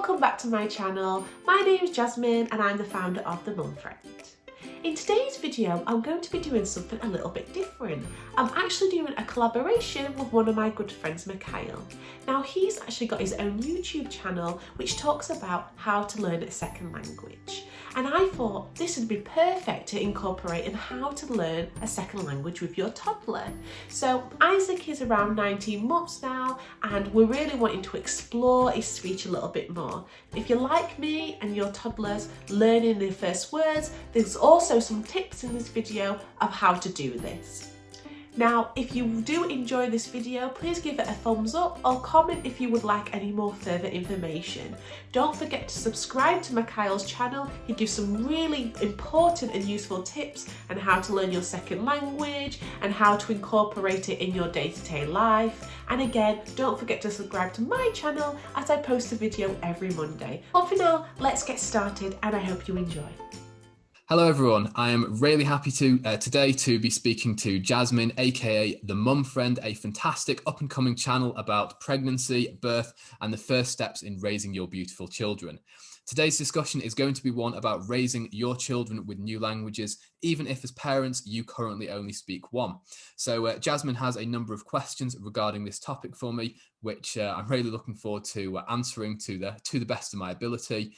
Welcome back to my channel. My name is Jasmine and I'm the founder of The Mum Friend. In today's video, I'm going to be doing something a little bit different. I'm actually doing a collaboration with one of my good friends, Mikail. Now, he's actually got his own YouTube channel which talks about how to learn a second language. And I thought this would be perfect to incorporate in how to learn a second language with your toddler. So Isaac is around 19 months now and we're really wanting to explore his speech a little bit more. If you're like me and your toddler's learning their first words, there's also some tips in this video of how to do this. Now, if you do enjoy this video, please give it a thumbs up or comment if you would like any more further information. Don't forget to subscribe to Mikail's channel. He gives some really important and useful tips on how to learn your second language and how to incorporate it in your day-to-day life. And again, don't forget to subscribe to my channel as I post a video every Monday. But for now, let's get started and I hope you enjoy. Hello everyone, I am really happy today to be speaking to Jasmine, aka The Mum Friend, a fantastic up-and-coming channel about pregnancy, birth and the first steps in raising your beautiful children. Today's discussion is going to be one about raising your children with new languages, even if as parents you currently only speak one. So Jasmine has a number of questions regarding this topic for me, which I'm really looking forward to answering to the best of my ability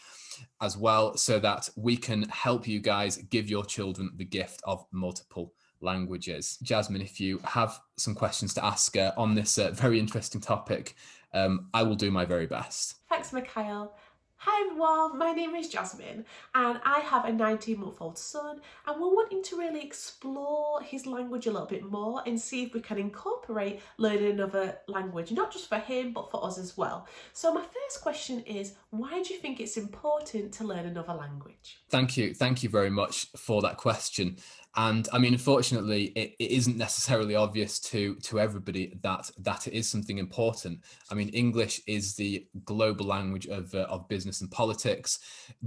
as well, so that we can help you guys give your children the gift of multiple languages. Jasmine, if you have some questions to ask on this very interesting topic, I will do my very best. Thanks, Mikail. Hi everyone, my name is Jasmine and I have a 19-month-old son and we're wanting to really explore his language a little bit more and see if we can incorporate learning another language, not just for him but for us as well. So my first question is, why do you think it's important to learn another language? Thank you very much for that question. And I mean, unfortunately, it isn't necessarily obvious to everybody that it is something important. I mean, English is the global language of business and politics.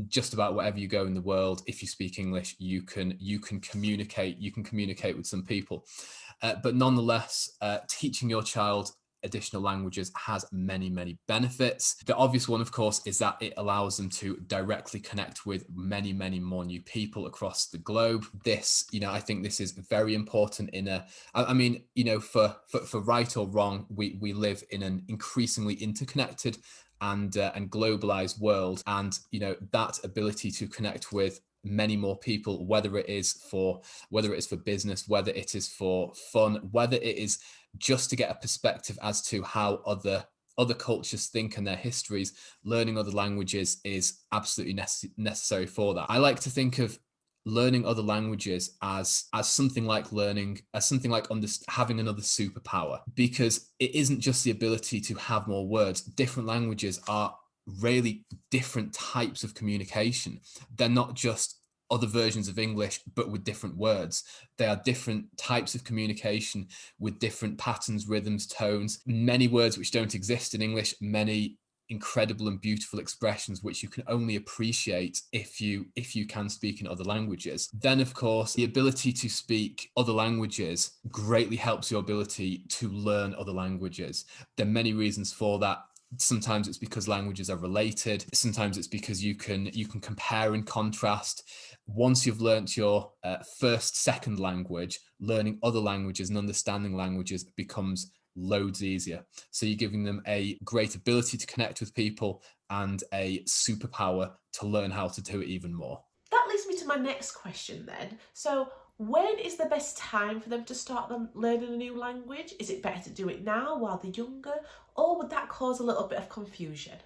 Just about wherever you go in the world, if you speak English, you can communicate. You can communicate with some people. But nonetheless, teaching your child additional languages has many benefits. The obvious one, of course, is that it allows them to directly connect with many more new people across the globe. This, I think this is very important for right or wrong, we live in an increasingly interconnected and globalized world, and that ability to connect with many more people, whether it is for business, whether it is for fun, whether it is just to get a perspective as to how other cultures think and their histories, learning other languages is absolutely necessary for that. I like to think of learning other languages as something like having another superpower, because it isn't just the ability to have more words. Different languages are really different types of communication. They're not just other versions of English, but with different words. They are different types of communication with different patterns, rhythms, tones, many words which don't exist in English, many incredible and beautiful expressions which you can only appreciate if you can speak in other languages. Then, of course, the ability to speak other languages greatly helps your ability to learn other languages. There are many reasons for that. Sometimes it's because languages are related. Sometimes it's because you can compare and contrast. Once you've learnt your second language, learning other languages and understanding languages becomes loads easier. So you're giving them a great ability to connect with people and a superpower to learn how to do it even more. That leads me to my next question then. So when is the best time for them to start learning a new language? Is it better to do it now while they're younger, or would that cause a little bit of confusion?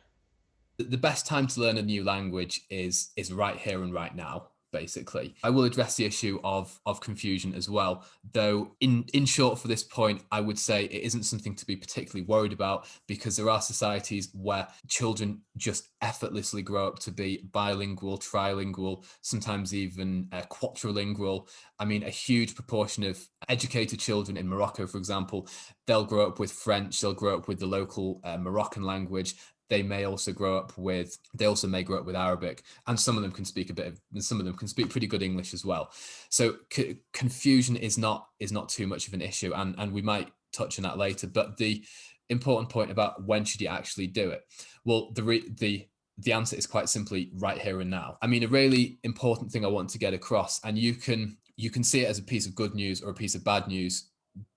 The best time to learn a new language is right here and right now. Basically, I will address the issue of confusion as well, though in short, for this point, I would say it isn't something to be particularly worried about, because there are societies where children just effortlessly grow up to be bilingual, trilingual, sometimes even quadrilingual. I mean, a huge proportion of educated children in Morocco, for example, they'll grow up with French, they'll grow up with the local Moroccan language. They may also grow up with Arabic, and some of them can speak pretty good English as well. So confusion is not too much of an issue, and we might touch on that later. But the important point about when should you actually do it? Well, the the answer is quite simply right here and now. I mean, a really important thing I want to get across, and you can see it as a piece of good news or a piece of bad news,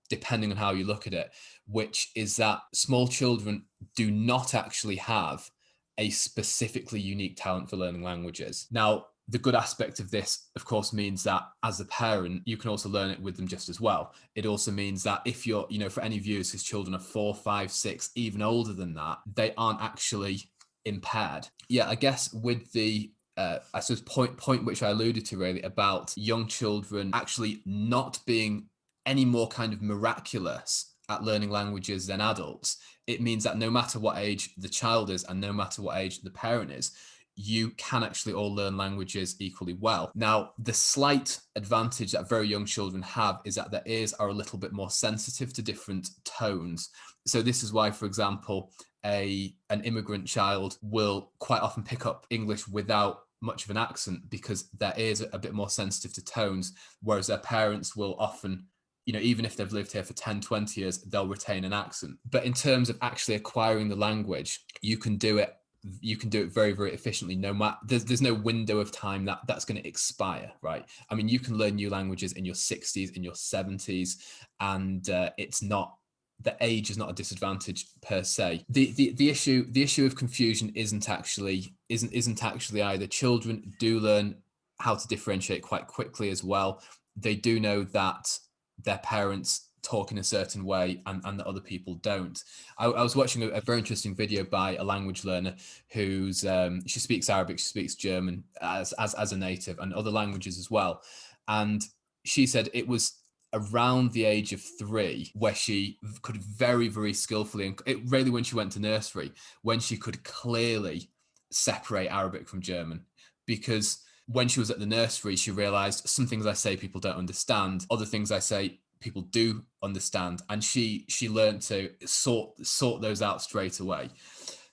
depending on how you look at it, which is that small children do not actually have a specifically unique talent for learning languages. Now, the good aspect of this, of course, means that as a parent, you can also learn it with them just as well. It also means that if you're, for any viewers whose children are 4, 5, 6, even older than that, they aren't actually impaired. Yeah, I guess with the I suppose point which I alluded to really about young children actually not being any more kind of miraculous at learning languages than adults, it means that no matter what age the child is and no matter what age the parent is, you can actually all learn languages equally well. Now, the slight advantage that very young children have is that their ears are a little bit more sensitive to different tones. So this is why, for example, an immigrant child will quite often pick up English without much of an accent because their ears are a bit more sensitive to tones, whereas their parents will often, even if they've lived here for 10, 20 years, they'll retain an accent. But in terms of actually acquiring the language, you can do it very, very efficiently. No matter, there's no window of time that's going to expire, right? I mean, you can learn new languages in your 60s, in your 70s, and the age is not a disadvantage per se. The issue of confusion isn't actually either. Children do learn how to differentiate quite quickly as well. They do know that their parents talk in a certain way and that other people don't. I was watching a very interesting video by a language learner who's she speaks Arabic, she speaks German as a native and other languages as well. And she said it was around the age of 3 where she could very, very skillfully, and it really when she went to nursery, when she could clearly separate Arabic from German, because when she was at the nursery, she realized some things I say people don't understand, other things I say people do understand, and she learned to sort those out straight away.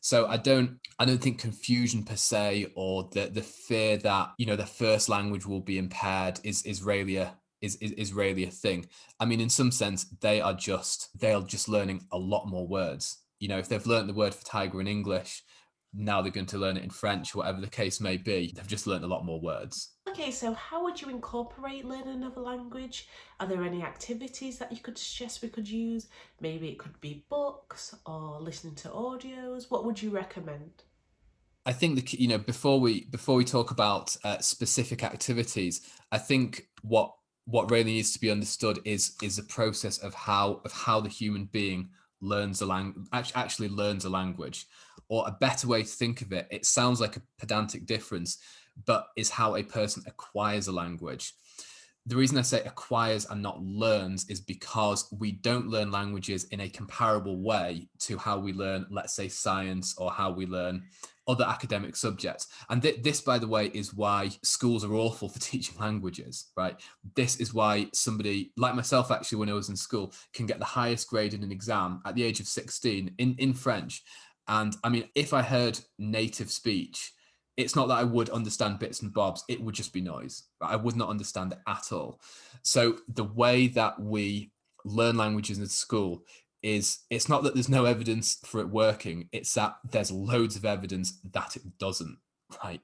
So I don't think confusion per se, or the fear that the first language will be impaired is really a thing. I mean, in some sense, they're just learning a lot more words. If they've learned the word for tiger in English, now they're going to learn it in French, whatever the case may be. They've just learned a lot more words. Okay, so how would you incorporate learning another language? Are there any activities that you could suggest we could use? Maybe it could be books or listening to audios. What would you recommend? I think before we talk about specific activities, I think what really needs to be understood is the process of how the human being learns actually learns a language. Or a better way to think of it, it sounds like a pedantic difference, but is how a person acquires a language. The reason I say acquires and not learns is because we don't learn languages in a comparable way to how we learn, let's say, science, or how we learn other academic subjects. And this, by the way, is why schools are awful for teaching languages, right? This is why somebody like myself, actually, when I was in school, can get the highest grade in an exam at the age of 16 in French. And I mean, if I heard native speech, it's not that I would understand bits and bobs, it would just be noise. I would not understand it at all. So the way that we learn languages in school is, it's not that there's no evidence for it working, it's that there's loads of evidence that it doesn't, right?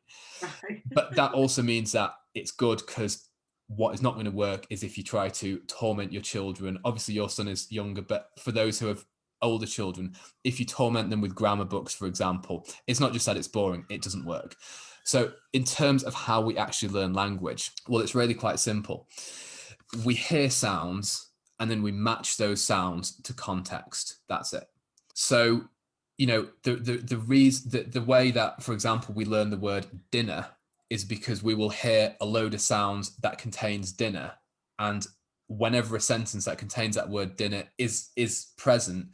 But that also means that it's good, because what is not going to work is if you try to torment your children. Obviously your son is younger, but for those who have older children, if you torment them with grammar books, for example, it's not just that it's boring, it doesn't work. So in terms of how we actually learn language, well, it's really quite simple. We hear sounds and then we match those sounds to context. That's it. So, the way that, for example, we learn the word dinner is because we will hear a load of sounds that contains dinner, and whenever a sentence that contains that word dinner is present,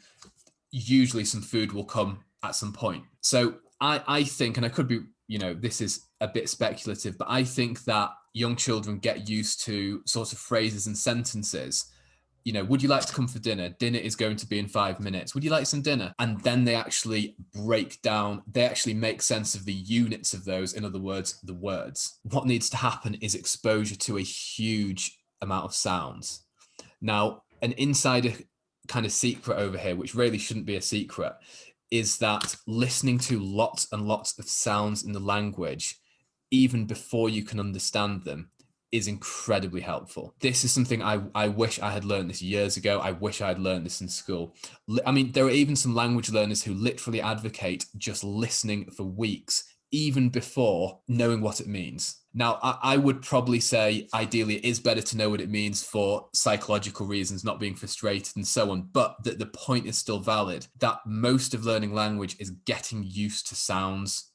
usually some food will come at some point. So I think, and I could be, this is a bit speculative, but I think that young children get used to sort of phrases and sentences. Would you like to come for dinner? Dinner is going to be in 5 minutes. Would you like some dinner? And then they actually break down, they actually make sense of the units of those. In other words, the words. What needs to happen is exposure to a huge amount of sounds. Now, an insider kind of secret over here, which really shouldn't be a secret, is that listening to lots and lots of sounds in the language, even before you can understand them, is incredibly helpful. This is something I wish I had learned this years ago. I wish I had learned this in school. I mean, there are even some language learners who literally advocate just listening for weeks, even before knowing what it means. Now, I would probably say ideally it is better to know what it means for psychological reasons, not being frustrated and so on. But the point is still valid, that most of learning language is getting used to sounds.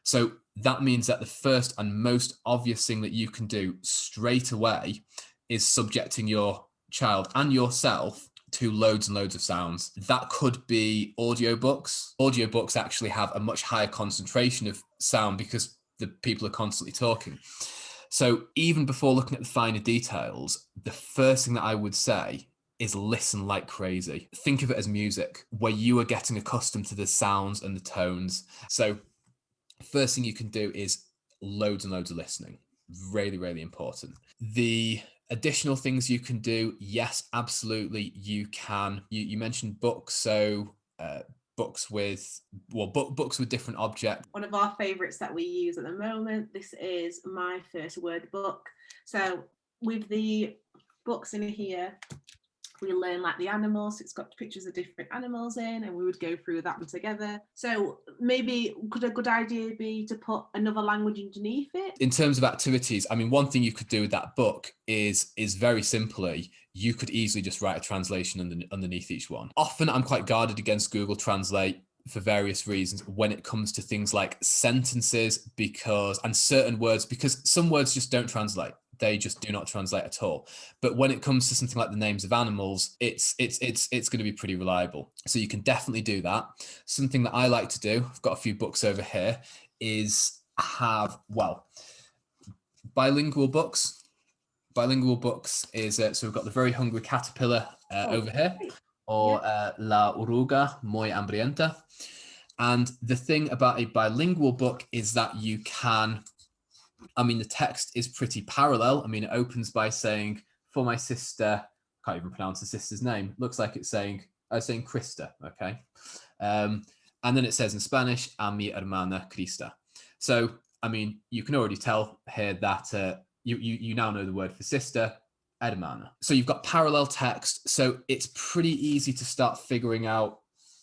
So that means that the first and most obvious thing that you can do straight away is subjecting your child and yourself to loads and loads of sounds. That could be audiobooks. Audiobooks actually have a much higher concentration of sound because the people are constantly talking. So even before looking at the finer details, the first thing that I would say is listen like crazy. Think of it as music, where you are getting accustomed to the sounds and the tones. So first thing you can do is loads and loads of listening. Really, really important. The additional things you can do, yes, absolutely, you can. You mentioned books, so books with different objects. One of our favourites that we use at the moment, this is My First Word book. So with the books in here, we learn like the animals. It's got pictures of different animals in, and we would go through that one together. So maybe could a good idea be to put another language underneath it? In terms of activities, I mean, one thing you could do with that book is very simply, you could easily just write a translation underneath each one. Often I'm quite guarded against Google Translate for various reasons when it comes to things like sentences and certain words, because some words just don't translate. They just do not translate at all. But when it comes to something like the names of animals, it's going to be pretty reliable. So you can definitely do that. Something that I like to do, I've got a few books over here, is have, bilingual books. Bilingual books is, so we've got the Very Hungry Caterpillar over here, or La Oruga Muy Hambrienta. And the thing about a bilingual book is that you can, I mean, the text is pretty parallel. I mean, it opens by saying, for my sister, can't even pronounce the sister's name. Looks like it's saying Krista, okay? And then it says in Spanish, a mi hermana Krista. So, I mean, you can already tell here that you now know the word for sister, hermana. So you've got parallel text. So it's pretty easy to start figuring out.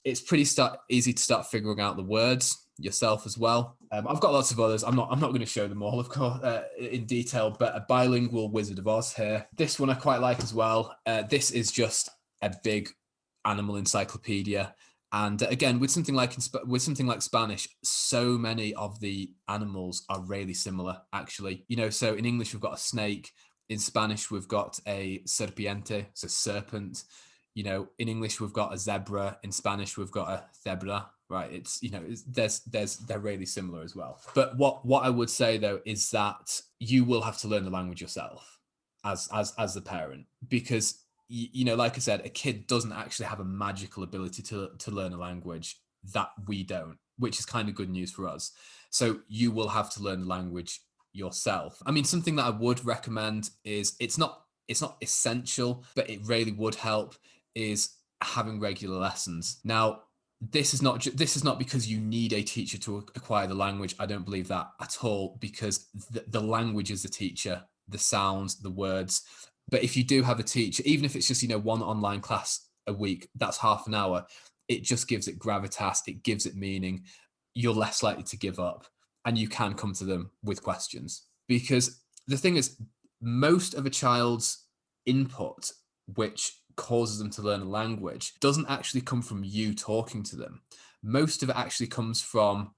The words yourself as well. I've got lots of others. I'm not going to show them all, of course, in detail, but a bilingual Wizard of Oz here. This one I quite like as well. This is just a big animal encyclopedia. And again, with something like Spanish, so many of the animals are really similar, actually. You know, so in English, we've got a snake. In Spanish, we've got a serpiente, so serpent. You know, in English, we've got a zebra. In Spanish, we've got a zebra, right? It's, you know, they're really similar as well. But what I would say, though, is that you will have to learn the language yourself as the parent, because you know, like I said, a kid doesn't actually have a magical ability to learn a language that we don't, which is kind of good news for us. So you will have to learn the language yourself. I mean, something that I would recommend is, it's not essential, but it really would help, is having regular lessons. Now, this is not because you need a teacher to acquire the language. I don't believe that at all, because the language is the teacher, the sounds, the words. But if you do have a teacher, even if it's just, you know, one online class a week, that's half an hour, it just gives it gravitas, it gives it meaning. You're less likely to give up, and you can come to them with questions. Because the thing is, most of a child's input, which causes them to learn a language, doesn't actually come from you talking to them. Most of it actually comes from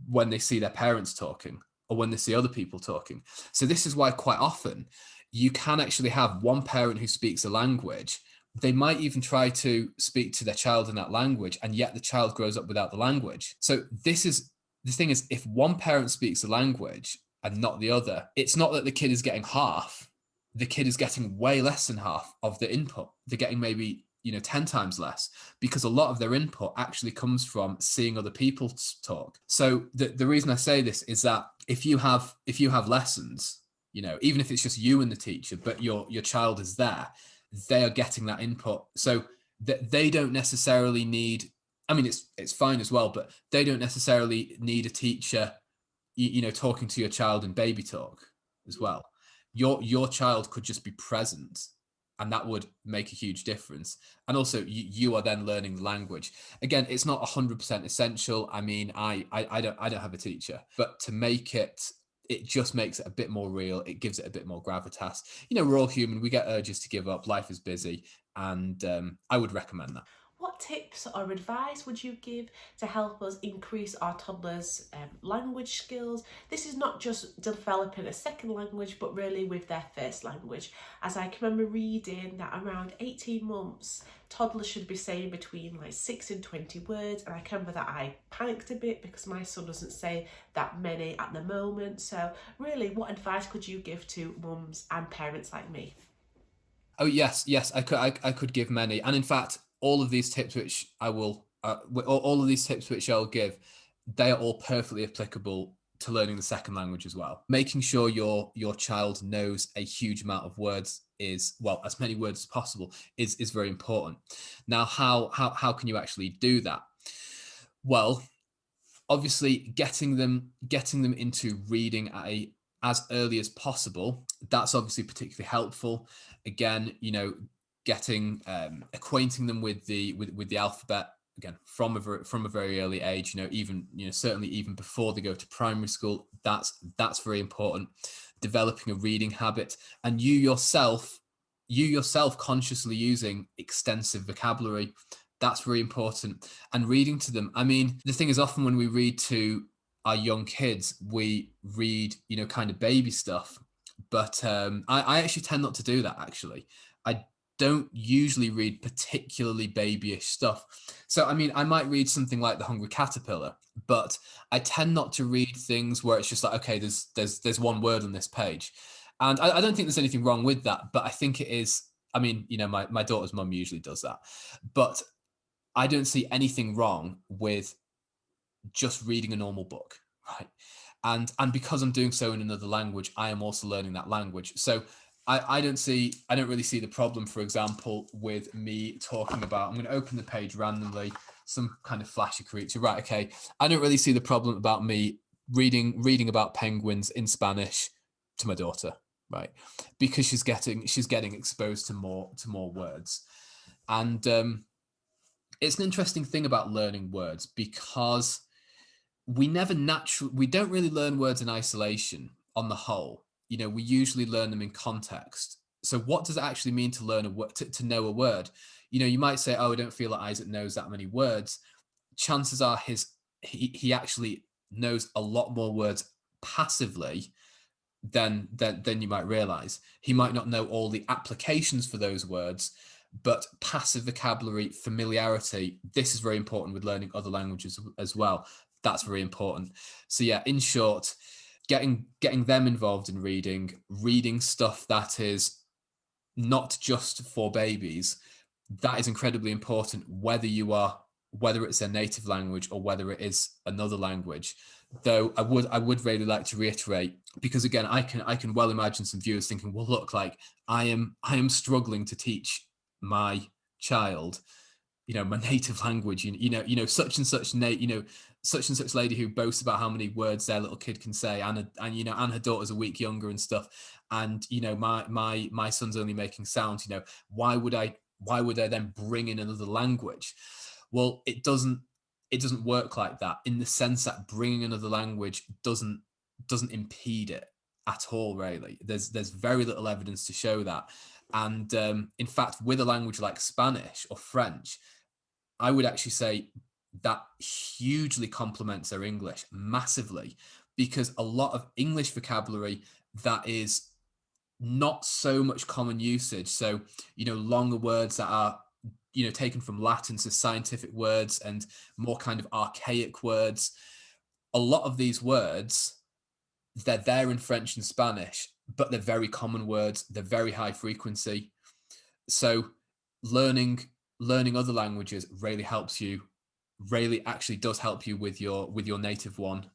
when they see their parents talking, or when they see other people talking. So this is why quite often you can actually have one parent who speaks a language. They might even try to speak to their child in that language, and yet the child grows up without the language. So the thing is, if one parent speaks the language and not the other, it's not that the kid is getting half. The kid is getting way less than half of the input. They're getting maybe, you know, 10 times less, because a lot of their input actually comes from seeing other people talk. So the reason I say this is that if you have lessons, you know, even if it's just you and the teacher, but your child is there, they are getting that input. So that they don't necessarily need I mean, it's fine as well, but they don't necessarily need a teacher, talking to your child in baby talk as well. Your child could just be present, and that would make a huge difference. And also, you are then learning the language. Again, it's not 100% essential. I mean, I don't have a teacher, but to make it just makes it a bit more real. It gives it a bit more gravitas. We're all human. We get urges to give up. Life is busy, and I would recommend that. What tips or advice would you give to help us increase our toddlers' language skills? This is not just developing a second language, but really with their first language. As I can remember reading that around 18 months, toddlers should be saying between like 6 and 20 words. And I can remember that I panicked a bit because my son doesn't say that many at the moment. So really, what advice could you give to mums and parents like me? Oh yes, I could give many, and in fact, all of these tips which I will, all of these tips which I'll give, they are all perfectly applicable to learning the second language as well. Making sure your child knows a huge amount of words is, well, as many words as possible is very important. Now, how can you actually do that? Well, obviously getting them into reading at as early as possible, that's obviously particularly helpful. Again, getting acquainting them with the alphabet, again, from a very early age, even certainly even before they go to primary school, that's very important. Developing a reading habit, and you yourself consciously using extensive vocabulary, that's very important. And reading to them, I mean, the thing is, often when we read to our young kids, we read, kind of baby stuff. But I actually tend not to do that, actually. I don't usually read particularly babyish stuff. So, I mean, I might read something like The Hungry Caterpillar, but I tend not to read things where it's just like, okay, there's one word on this page. And I don't think there's anything wrong with that, but I think it is, I mean, my daughter's mum usually does that. But I don't see anything wrong with just reading a normal book, right? And because I'm doing so in another language, I am also learning that language. So I don't really see the problem, for example, with me talking about, I'm going to open the page randomly, some kind of flashy creature, right? Okay, I don't really see the problem about me reading about penguins in Spanish to my daughter, right? Because she's getting exposed to more words. And it's an interesting thing about learning words, because we don't really learn words in isolation on the whole. We usually learn them in context. So what does it actually mean to learn a word, to know a word? You might say, oh, I don't feel like Isaac knows that many words. Chances are he actually knows a lot more words passively than you might realize. He might not know all the applications for those words, but passive vocabulary, familiarity, this is very important with learning other languages as well. That's very important. So yeah, in short, getting them involved in reading stuff that is not just for babies, that is incredibly important, whether it's their native language or whether it is another language. Though I would really like to reiterate, because again, I can well imagine some viewers thinking, well, look, like I am struggling to teach my child, my native language, such and such such and such lady who boasts about how many words their little kid can say, and her daughter's a week younger and stuff, and my son's only making sounds. Why would I then bring in another language? Well, it doesn't work like that, in the sense that bringing another language doesn't impede it at all, really. There's very little evidence to show that. And in fact, with a language like Spanish or French, I would actually say that hugely complements their English massively, because a lot of English vocabulary that is not so much common usage. So, longer words that are, taken from Latin, so scientific words, and more kind of archaic words. A lot of these words, they're there in French and Spanish, but they're very common words. They're very high frequency. So learning other languages really helps you, really actually does help you with your native one,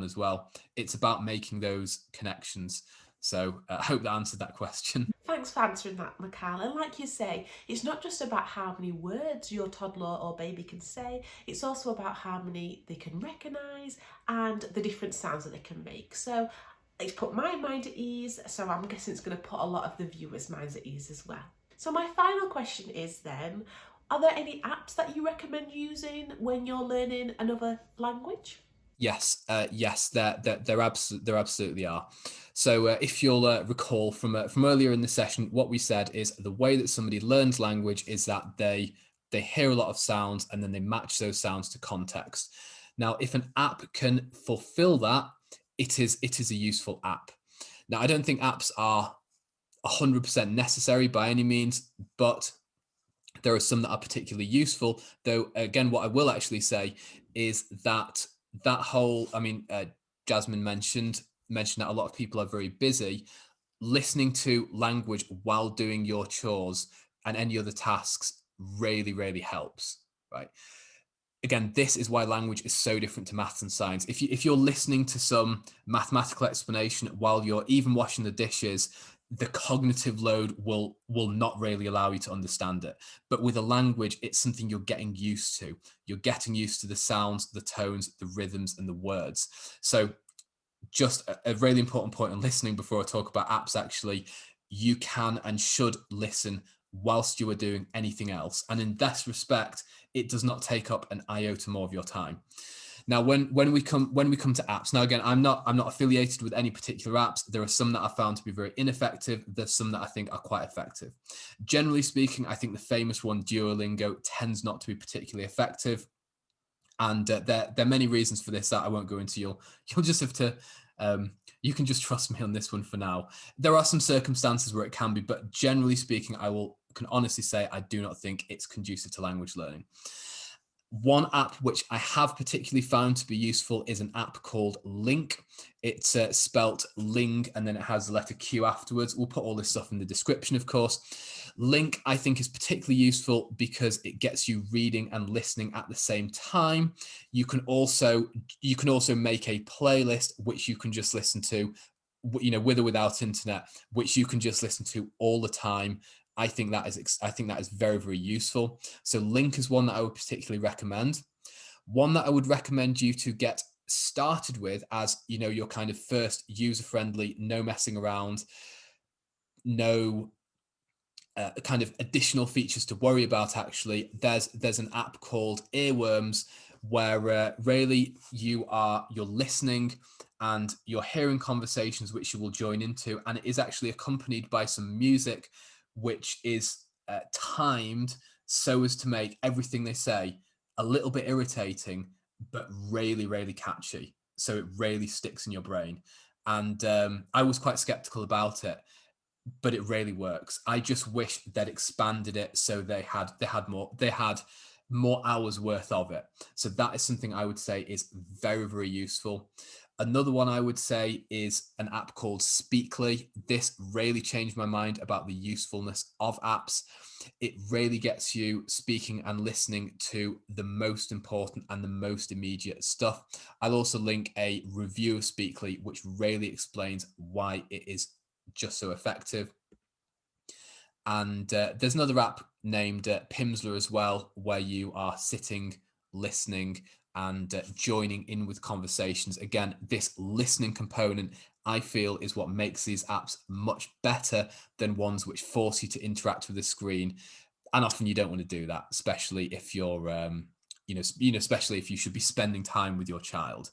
as well. It's about making those connections. So I hope that answered that question. Thanks for answering that, Mikail. And like you say, it's not just about how many words your toddler or baby can say, it's also about how many they can recognise and the different sounds that they can make. So it's put my mind at ease, so I'm guessing it's going to put a lot of the viewers' minds at ease as well. So my final question is then, are there any apps that you recommend using when you're learning another language? Yes, yes, there absolutely are. So if you'll recall from earlier in the session, what we said is the way that somebody learns language is that they hear a lot of sounds and then they match those sounds to context. Now, if an app can fulfill that, it is a useful app. Now, I don't think apps are 100% necessary by any means, but there are some that are particularly useful. Though, again, what I will actually say is that whole, I mean, Jasmine mentioned that a lot of people are very busy. Listening to language while doing your chores and any other tasks really helps, right? Again, this is why language is so different to maths and science. If you're listening to some mathematical explanation while you're even washing the dishes, the cognitive load will not really allow you to understand it. But with a language, it's something you're getting used to. You're getting used to the sounds, the tones, the rhythms, and the words. So just a really important point on listening before I talk about apps, actually, you can and should listen whilst you are doing anything else. And in this respect, it does not take up an iota more of your time. Now, when we come to apps, now again, I'm not affiliated with any particular apps. There are some that I found to be very ineffective. There's some that I think are quite effective. Generally speaking, I think the famous one, Duolingo, tends not to be particularly effective. And there are many reasons for this that I won't go into. You'll just have to, you can just trust me on this one for now. There are some circumstances where it can be, but generally speaking, can honestly say I do not think it's conducive to language learning. One app which I have particularly found to be useful is an app called Link. It's spelt Ling, and then it has the letter Q afterwards. We'll put all this stuff in the description, of course. Link, I think, is particularly useful because it gets you reading and listening at the same time. You can also make a playlist which you can just listen to, with or without internet, which you can just listen to all the time. I think that is very useful. So Link is one that I would particularly recommend. One that I would recommend you to get started with as, your kind of first user-friendly, no messing around, no kind of additional features to worry about. Actually, there's an app called Earworms where really you're listening and you're hearing conversations which you will join into, and it is actually accompanied by some music which is timed so as to make everything they say a little bit irritating, but really catchy. So it really sticks in your brain. And I was quite skeptical about it, but it really works. I just wish they'd expanded it so they had more hours worth of it. So that is something I would say is very useful. Another one I would say is an app called Speakly. This really changed my mind about the usefulness of apps. It really gets you speaking and listening to the most important and the most immediate stuff. I'll also link a review of Speakly, which really explains why it is just so effective. And there's another app named Pimsleur as well, where you are sitting, listening, and joining in with conversations. Again, this listening component, I feel, is what makes these apps much better than ones which force you to interact with the screen. And often you don't want to do that, especially if you're, especially if you should be spending time with your child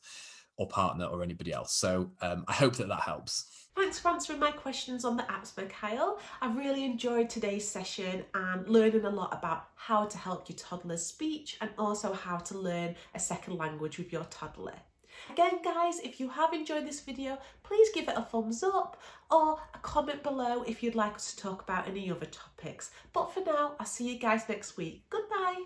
or partner or anybody else. So I hope that helps. Thanks for answering my questions on the apps, Mikail. I've really enjoyed today's session and learning a lot about how to help your toddler's speech and also how to learn a second language with your toddler. Again, guys, if you have enjoyed this video, please give it a thumbs up or a comment below if you'd like us to talk about any other topics. But for now, I'll see you guys next week. Goodbye.